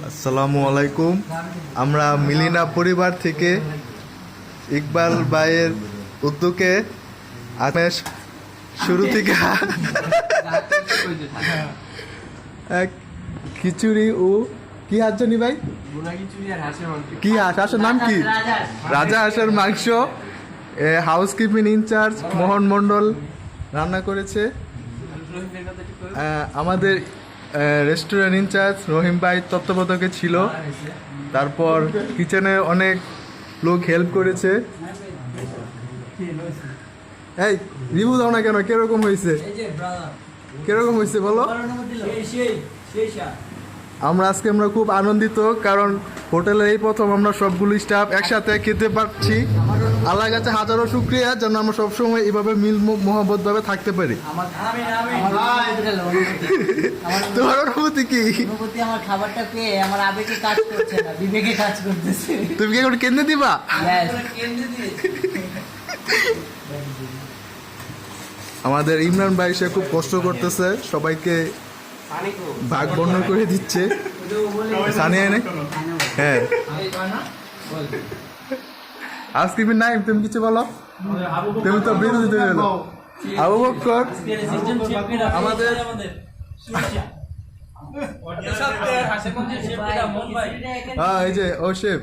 আসসালামু আলাইকুম। আমরা মিলিনা পরিবার থেকে ইকবাল ভাইয়ের উদ্যোগে শুরু থেকে এক খিচুড়ি ও কি হাঁস জানি ভাই, কি হাঁস, হাঁসের নাম কি? রাজা হাঁসের মাংস হাউসকিপিং ইনচার্জ মোহন মণ্ডল রান্না করেছে। আমাদের রেস্টুরেন্ট ইনচার্জ রহিম ভাই তত্ত্বাবধায়কে ছিল। তারপর কিচেনে অনেক লোক হেল্প করেছে। এই রিভিউ দাও না কেন, কিরকম হয়েছে, কিরকম হয়েছে বলো। আমরা খুব আনন্দিত, কারণ হোটেলের এই প্রথম আমরা সবগুলো স্টাফ একসাথে খেতে পারছি। আল্লাহর কাছে হাজারো শুকরিয়া যেন আমরা সবসময় এইভাবে মিল মোহাম্মত ভাবে থাকতে পারি। তোমার অনুভূতি কি? আমার খাবারটা পেয়ে আমার আবেগে কাজ করছে না, বিবেকে কাজ করতেছে। তুমি কি এখন কেন্দ্রে দিবা? আমাদের ইমরান ভাই সে খুব কষ্ট করতেছে, সবাইকে ভাগ বর্ণ করে দিচ্ছে। সানিয়া নেই, হ্যাঁ আজকে নাই। তুমি কিছু বলো, তুমি তো বিরোধী হলো। আবু বকর আমাদের এই যে ও শেফ।